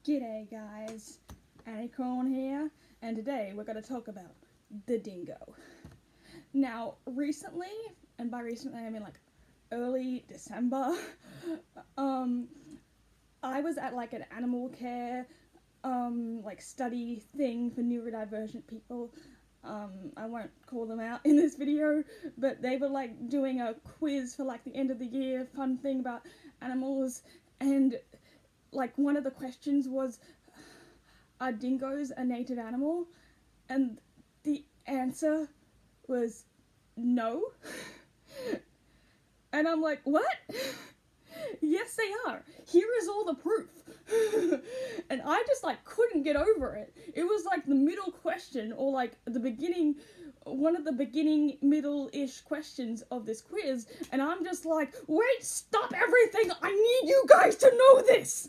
G'day guys, Anicorn here, and today we're going to talk about the dingo. Now, recently, and by recently I mean like early December, I was at like an animal care like study thing for neurodivergent people. I won't call them out in this video, but they were like doing a quiz for like the end of the year fun thing about animals, and like one of the questions was, are dingoes a native animal? And the answer was no. And I'm like, what? Yes, they are. Here is all the proof. And I just like couldn't get over it. It was like the middle question, or like the beginning, one of the beginning middle-ish questions of this quiz, and I'm just like, wait, stop everything, I need you guys to know this.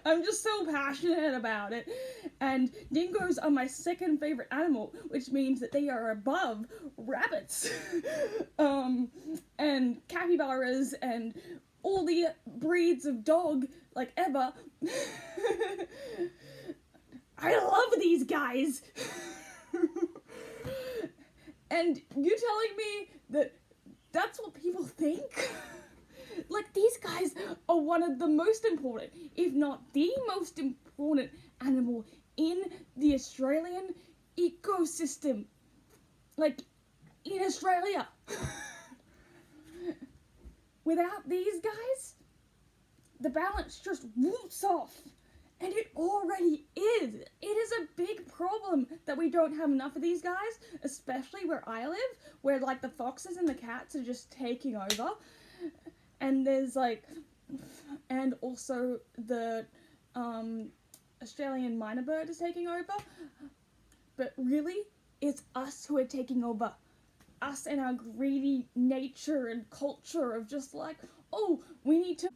I'm just so passionate about it. And dingoes are my second favorite animal, which means that they are above rabbits and capybaras and all the breeds of dog like ever. I love these guys. And you telling me that that's what people think? Like, these guys are one of the most important, if not the most important animal in the Australian ecosystem. Like, in Australia. Without these guys, the balance just whoops off. And it already is. It is a big problem that we don't have enough of these guys, especially where I live, where like the foxes and the cats are just taking over. And there's like, and also the Australian minor bird is taking over. But really, it's us who are taking over. Us and our greedy nature and culture of just like, oh, we need to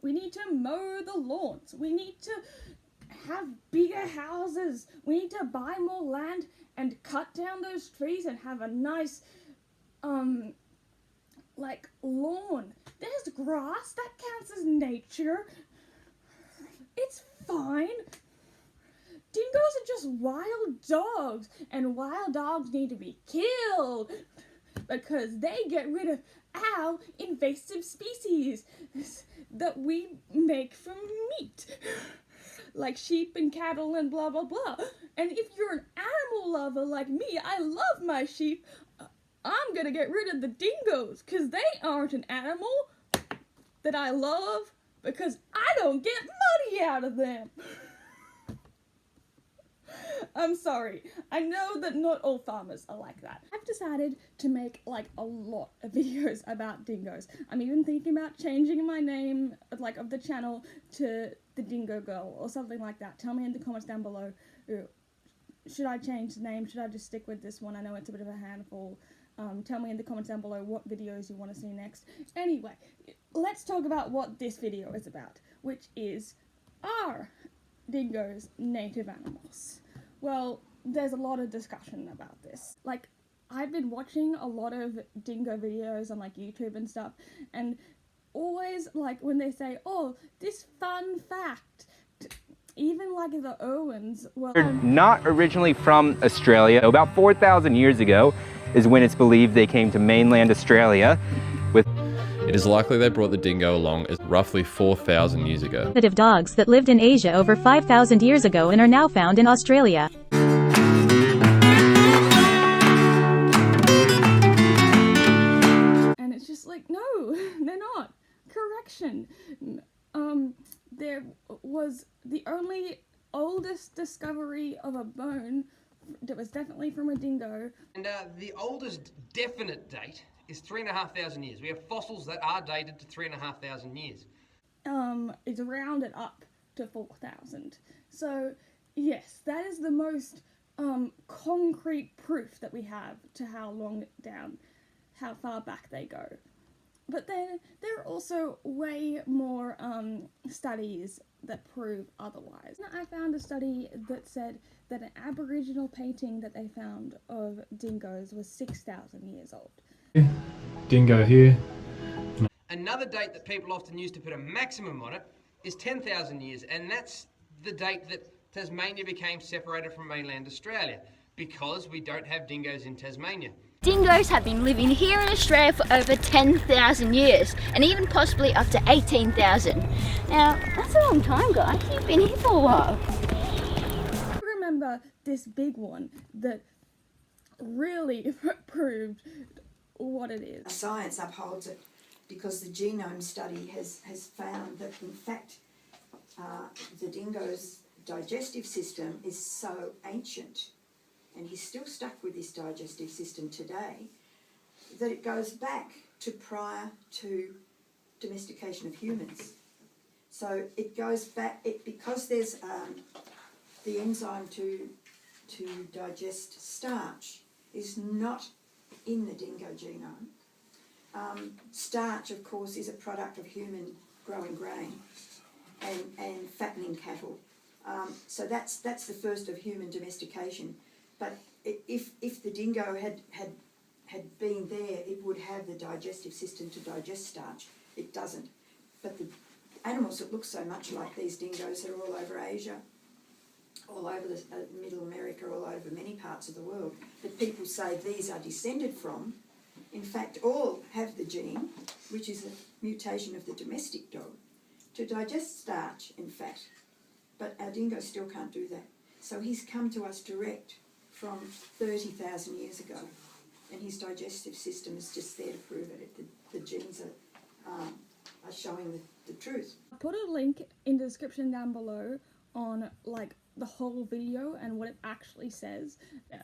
mow the lawns. We need to have bigger houses. We need to buy more land and cut down those trees and have a nice, like, lawn. There's grass, that counts as nature. It's fine. Dingoes are just wild dogs, and wild dogs need to be killed because they get rid of our invasive species that we make from meat, like sheep and cattle and blah blah blah. And if you're an animal lover like me, I love my sheep, I'm gonna get rid of the dingoes because they aren't an animal that I love because I don't get money out of them. I'm sorry. I know that not all farmers are like that. I've decided to make like a lot of videos about dingoes. I'm even thinking about changing my name like of the channel to the Dingo Girl or something like that. Tell me in the comments down below. Should I change the name? Should I just stick with this one? I know it's a bit of a handful. Tell me in the comments down below what videos you want to see next. Anyway, let's talk about what this video is about, which is, are dingoes native animals? Well, there's a lot of discussion about this. Like, I've been watching a lot of dingo videos on like YouTube and stuff, and always like when they say, oh, this fun fact, even like the Owens, well, They're not originally from Australia. About 4,000 years ago is when it's believed they came to mainland Australia with. It is likely they brought the dingo along as roughly 4,000 years ago. Of dogs that lived in Asia over 5,000 years ago and are now found in Australia. And it's just like, no, they're not. Correction. There was the only oldest discovery of a bone that was definitely from a dingo. And the oldest definite date is 3,500 years. We have fossils that are dated to 3,500 years. It's rounded up to 4,000. So, yes, that is the most concrete proof that we have to how far back they go. But then there are also way more studies that prove otherwise. I found a study that said that an Aboriginal painting that they found of dingoes was 6,000 years old. Dingo here. Another date that people often use to put a maximum on it is 10,000 years, and that's the date that Tasmania became separated from mainland Australia, because we don't have dingoes in Tasmania. Dingoes have been living here in Australia for over 10,000 years, and even possibly up to 18,000. Now, that's a long time, guys. You've been here for a while. Remember this big one that really proved what it is. Science upholds it because the genome study has found that, in fact, the dingo's digestive system is so ancient, and he's still stuck with this digestive system today, that it goes back to prior to domestication of humans. So it goes back, because there's the enzyme to digest starch is not in the dingo genome. Starch, of course, is a product of human growing grain and fattening cattle. So that's the first of human domestication. But if the dingo had been there, it would have the digestive system to digest starch. It doesn't. But the animals that look so much like these dingoes are all over Asia, all over the Middle America, all over many parts of the world. But people say these are descended from. In fact, all have the gene, which is a mutation of the domestic dog, to digest starch and fat. But our dingo still can't do that. So he's come to us direct from 30,000 years ago, and his digestive system is just there to prove it. The genes are showing the truth. I'll put a link in the description down below on like the whole video and what it actually says. Yeah.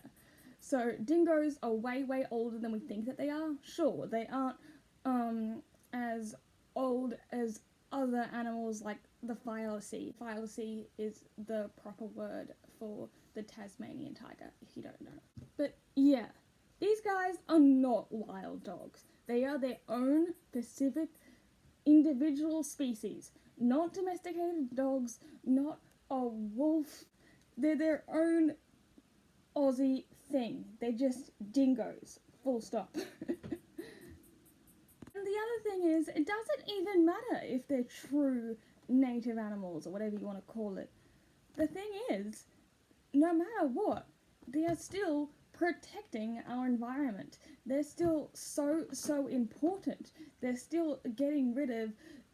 So dingoes are way older than we think that they are. Sure, they aren't as old as other animals like the thylacine. Thylacine is the proper word for the Tasmanian tiger, if you don't know. But yeah, these guys are not wild dogs. They are their own specific individual species, not domesticated dogs, not a wolf. They're their own Aussie thing. They're just dingoes, full stop. And the other thing is, it doesn't even matter if they're true native animals or whatever you want to call it. The thing is, no matter what, they are still protecting our environment. They're still so important. They're still getting rid of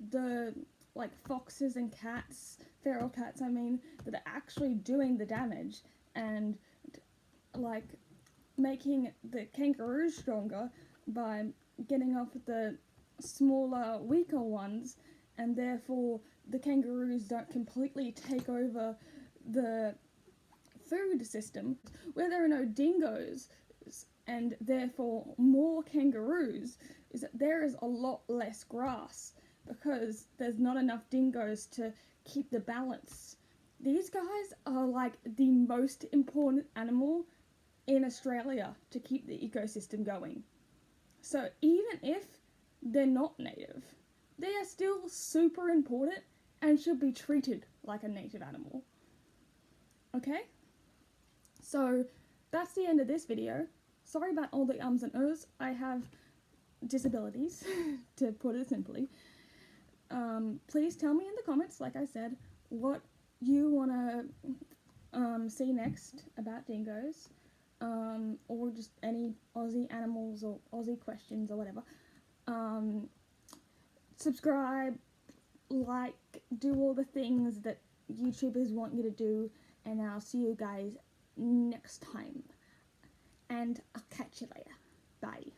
the like foxes and cats, feral cats I mean, that are actually doing the damage and like making the kangaroos stronger by getting off the smaller, weaker ones, and therefore the kangaroos don't completely take over the food system. Where there are no dingoes and therefore more kangaroos, is that there is a lot less grass because there's not enough dingoes to keep the balance. These guys are like the most important animal in Australia to keep the ecosystem going. So even if they're not native, they are still super important and should be treated like a native animal. Okay? So that's the end of this video. Sorry about all the ums and ohs. I have disabilities, to put it simply. Please tell me in the comments, like I said, what you want to see next about dingoes, or just any Aussie animals or Aussie questions or whatever. Subscribe, like, do all the things that YouTubers want you to do, and I'll see you guys next time. And I'll catch you later. Bye.